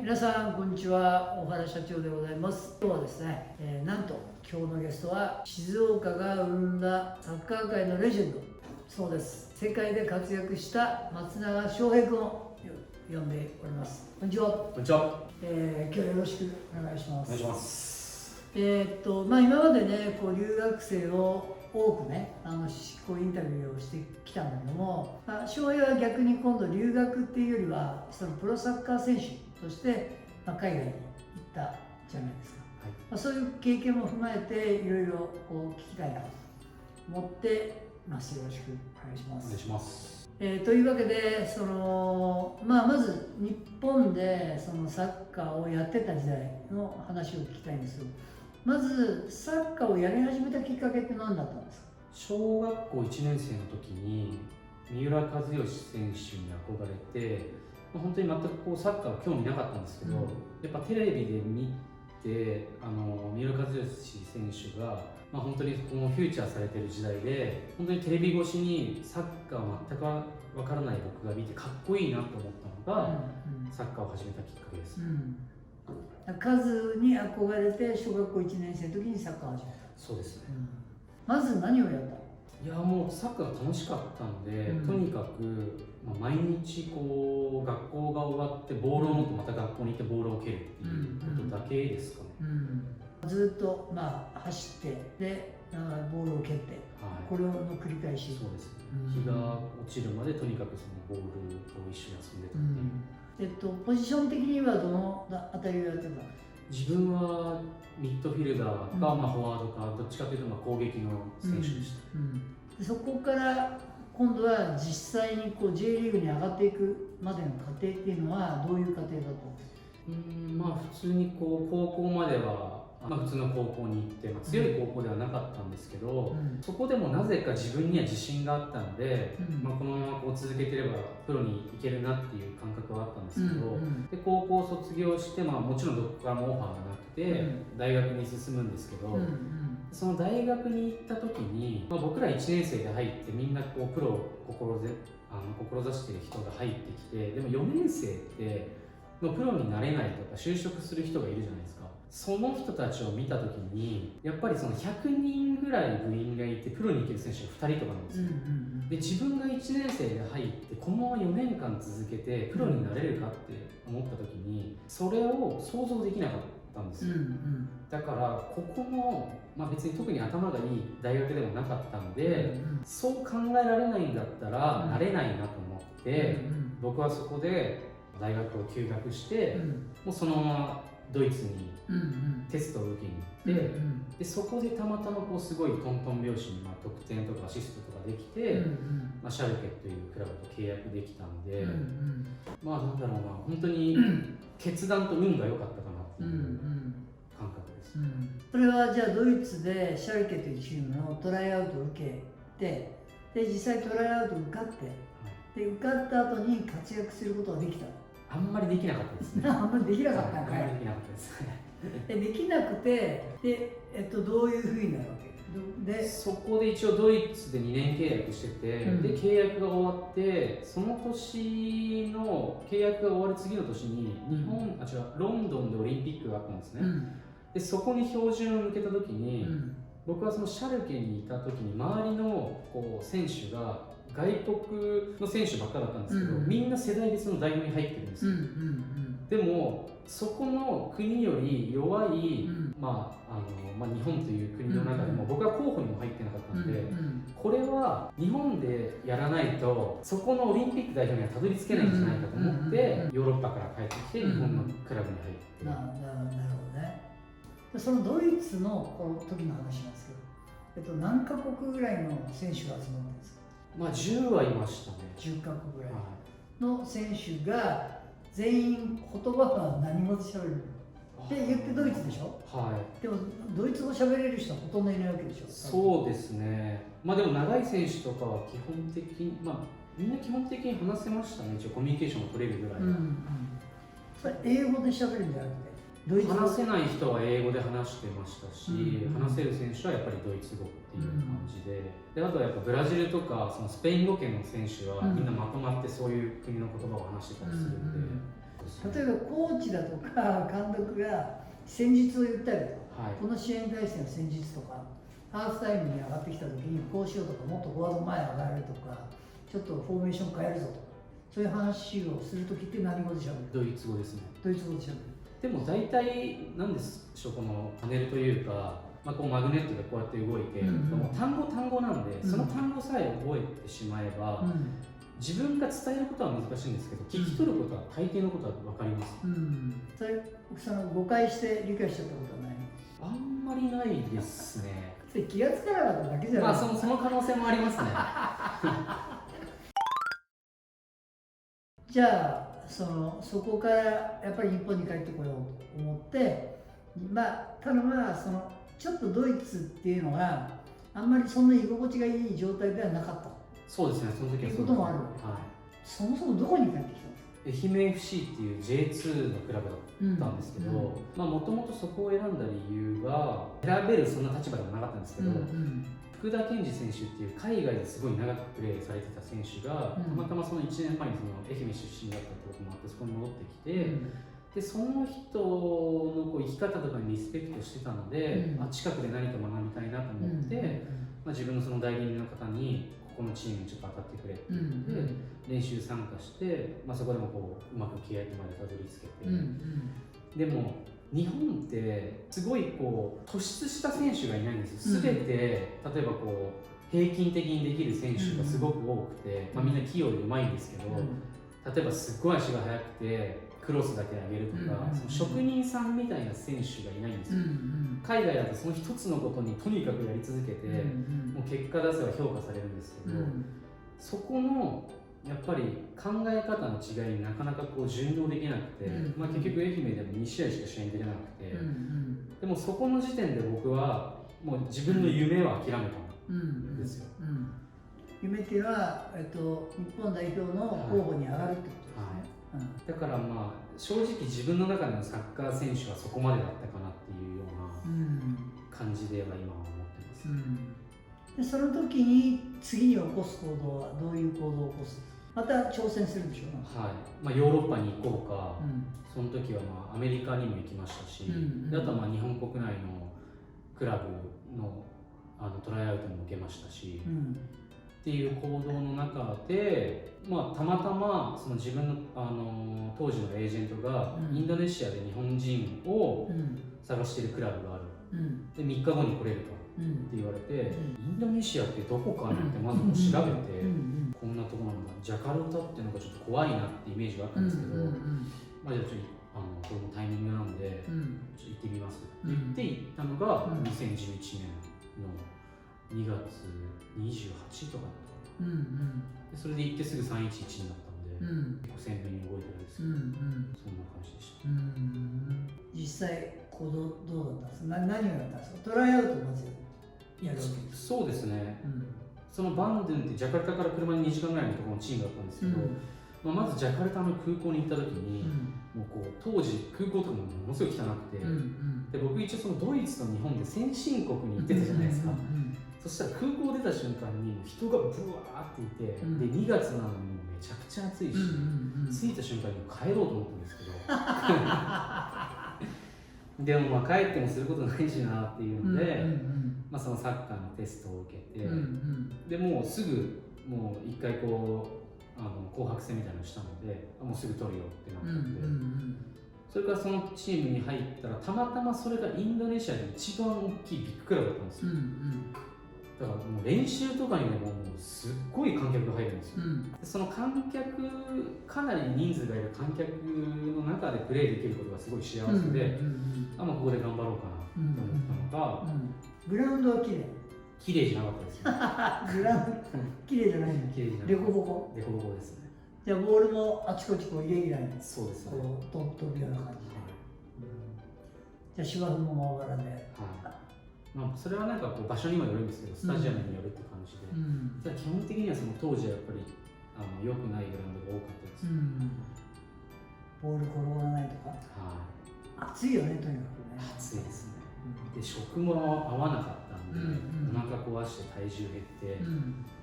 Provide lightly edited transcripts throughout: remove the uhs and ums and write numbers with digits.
皆さんこんにちは、大原社長でございます。今日はですね、なんと今日のゲストは静岡が生んだサッカー界のレジェンド、そうです、世界で活躍した松永翔平君を呼んでおります。こんにちは。こんにちは。今日よろしくお願いします。お願いします。今までね、留学生を多くね、インタビューをしてきたんだけども、翔平は逆に今度留学っていうよりはそのプロサッカー選手として、海外に行ったじゃないですか。はい、そういう経験も踏まえていろいろ聞きたいなと思ってます。よろしくお願いします。お願いします。というわけでまず日本でそのサッカーをやってた時代の話を聞きたいんですけど、まずサッカーをやり始めたきっかけって何だったんですか？小学校1年生の時に三浦知良選手に憧れて、本当に全くサッカーは興味なかったんですけど、やっぱテレビで見て三浦知良選手が、本当にこのフューチャーされている時代で、本当にテレビ越しにサッカー全くわからない僕が見てかっこいいなと思ったのが、サッカーを始めたきっかけです。カズに憧れて小学校1年生の時にサッカーを始めた。そうですね。まず何をやった？いや、もうサッカーが楽しかったので、とにかく、毎日学校が終わってボールを持ってまた学校に行ってボールを蹴るっていうことだけですかね。ずっと走ってでボールを蹴って、これの繰り返し。そうですね。日が落ちるまでとにかくそのボールと一緒に遊んでたっていう。ポジション的にはどのあたりをやってた？自分はミッドフィルダーか、フォワードか、どっちかというと攻撃の選手でした。そこから今度は実際にJ リーグに上がっていくまでの過程っていうのはどういう過程だったんですか？普通に高校までは、普通の高校に行って、強い高校ではなかったんですけど、そこでもなぜか自分には自信があったので、このまま続けてればプロに行けるなっていう感覚はあったんですけど、で高校卒業して、もちろんどこからもオファーがなくて、大学に進むんですけど、その大学に行った時に、僕ら1年生で入ってみんなプロを志している人が入ってきて、でも4年生ってプロになれないとか就職する人がいるじゃないですか。その人たちを見た時にやっぱりその100人ぐらい部員がいてプロに行ける選手が2人とかなんですよ。で自分が1年生で入ってこのまま4年間続けてプロになれるかって思った時にそれを想像できなかったんですよ。だからここも、別に特に頭がいい大学でもなかったので、そう考えられないんだったらなれないなと思って、僕はそこで大学を休学して、もうそのままドイツにテストを受けに行って、でそこでたまたますごいトントン拍子に得点とかアシストとかできて、シャルケというクラブと契約できたんで、なんだろうな、本当に決断と運が良かったかなっていう感覚です。それはじゃあドイツでシャルケというチームのトライアウトを受けて、で実際トライアウト受かって、で受かった後に活躍することができた？あんまりできなかったですね。あんまりできなかったんかい。あんまりできなかったですね。できなくて、で、どういうふうになるわけで？そこで一応ドイツで2年契約してて、で契約が終わってその年の契約が終わる次の年にロンドンでオリンピックがあったんですね。でそこに標準を向けた時に、僕はそのシャルケにいた時に周りの選手が外国の選手ばっかだったんですけど、みんな世代別の代表に入ってるんですよ。でもそこの国より弱い、日本という国の中でも僕は候補にも入ってなかったので、これは日本でやらないとそこのオリンピック代表にはたどり着けないんじゃないかと思って、ヨーロッパから帰ってきて日本のクラブに入って。なるほどね。そのドイツの時の話なんですけど、何カ国ぐらいの選手が集まったんですか？10はいましたね。10カ国ぐらいの選手が全員言葉は何語で喋るって言ってドイツでしょ？でもドイツ語喋れる人はほとんどいないわけでしょ？そうですね。でも長い選手とかは基本的にみんな基本的に話せましたね。一応コミュニケーションを取れるぐらいは。それ英語で喋るんじゃなくて話せない人は英語で話してましたし、話せる選手はやっぱりドイツ語っていう感じで、あとはやっぱブラジルとかそのスペイン語圏の選手はみんなまとまってそういう国の言葉を話してたりするんで、ですね。例えばコーチだとか監督が戦術を言ったりとか、はい、この試合に対しての戦術とか、ハーフタイムに上がってきた時にこうしようとか、もっとフォワード前上がるとか、ちょっとフォーメーション変えるぞとか、そういう話をする時って何語でしゃべる？ドイツ語ですね。ドイツ語でしゃべる。でも大体何でしょう、このパネルというか、こうマグネットでこうやって動いて、もう単語なんで、その単語さえ覚えてしまえば、自分が伝えることは難しいんですけど、聞き取ることは大抵のことは分かります。その誤解して理解しちゃったことはない？あんまりないですね。気がつかなかっただけじゃない？その可能性もありますね。じゃあそこからやっぱり日本に帰ってこようと思って、ただそのちょっとドイツっていうのがあんまりそんな居心地がいい状態ではなかった。そうですね、その時はそうです。いうこともあるわけ。はい、そもそもどこに帰ってきたんですか？愛媛 FC っていう J2 のクラブだったんですけど、もともとそこを選んだ理由が、選べるそんな立場でもなかったんですけど、福田健二選手っていう海外ですごい長くプレーされてた選手が、たまたまその1年前にその愛媛出身だったってこともあって、そこに戻ってきて、でその人のこう生き方とかにリスペクトしてたので、近くで何か学びたいなと思って、自分のその代理人の方にここのチームにちょっと当たってくれって言って、練習参加して、そこでもこううまく契約までたどり着けて、でも日本ってすごいこう突出した選手がいないんですよ。全て、例えばこう平均的にできる選手がすごく多くて、みんな器用でうまいんですけど、例えばすっごい足が速くてクロスだけ上げるとか、その職人さんみたいな選手がいないんですよ。海外だとその一つのことにとにかくやり続けて、もう結果出せば評価されるんですけど、そこのやっぱり考え方の違いになかなかこう順応できなくて、結局愛媛でも2試合しか試合に出れなくて、でもそこの時点で僕はもう自分の夢は諦めたんですよ。夢っていうのは、日本代表の候補に上がるってことですね。だから正直自分の中でのサッカー選手はそこまでだったかなっていうような感じでは今は思ってます。でその時に次に起こす行動はどういう行動を起こす？また挑戦するんでしょう？ヨーロッパに行こうか、その時はアメリカにも行きましたし、あとは日本国内のクラブのトライアウトも受けましたし、っていう行動の中で、たまたまその自分の、当時のエージェントがインドネシアで日本人を探しているクラブがある、で3日後に来れるとって言われて、インドネシアってどこかなってまず調べて、こんなとこなんだ、ジャカルタっていうのがちょっと怖いなってイメージがあったんですけど、じゃあちょっとこのタイミングなんで、ちょっと行ってみますって言って行ったのが2011年の2月28とかだったかな、でそれで行ってすぐ311になったので、結構鮮明に覚えてるんですけど、そんな感じでした。実際行動どうだったんですか？何をやったんですか？トライアウトをまずやるわけです。そうですね、そのバンドゥンってジャカルタから車に2時間ぐらいのところのチームだったんですけど、まずジャカルタの空港に行った時に、もうこう当時空港とかもものすごい汚くて、で僕一応そのドイツと日本で先進国に行ってたじゃないですか。そしたら空港出た瞬間にもう人がブワーっていて、で2月なのにもうめちゃくちゃ暑いし、着いた瞬間にもう帰ろうと思ったんですけどでも帰ってもすることないしなっていうので、そのサッカーのテストを受けて、でもうすぐもう一回こう紅白戦みたいなのしたので、もうすぐ取るよってなったので、それからそのチームに入ったらたまたまそれがインドネシアで一番大きいビッグクラブだったんですよ。だからもう練習とかにでももうすっごい観客が入るんですよ。その観客、かなり人数がいる観客の中でプレーできることがすごい幸せで、ここで頑張ろうかなと思ったのが、グラウンドは綺麗じゃなかったですね。グラウンド綺麗じゃないの？綺麗じゃない。デコボコ。デコボコですね。じゃあボールもあちこちこうイレギュラーにそうですね。こう飛ぶような感じで。じゃあ芝生もまばらで。それはなんかこう場所にもよるんですけど、スタジアムによるって感じで、ただ基本的にはその当時はやっぱり良くないグラウンドが多かったです。ボール転がらないとか。暑いよね、とにかくね。暑いですね。で食も合わなかったんで、お腹壊して体重減って、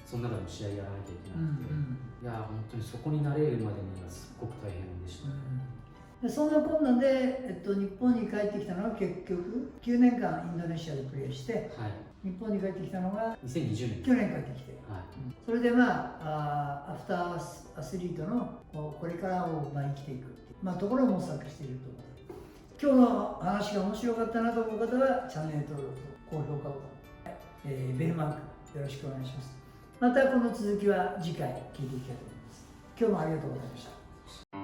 その中でも試合やらなきゃいけなくて、いや本当にそこに慣れるまでにはすっごく大変でした。でそんなこんなで、日本に帰ってきたのは結局9年間インドネシアでプレーして、はい、日本に帰ってきたのが2020年去年帰ってきて、はい、それでアフターアスリートのこれからを生きていくっていう、ところを模索していると思う。今日の話が面白かったなと思う方はチャンネル登録と高評価ボタン、ベルマークよろしくお願いします。またこの続きは次回聞いていきたいと思います。今日もありがとうございました。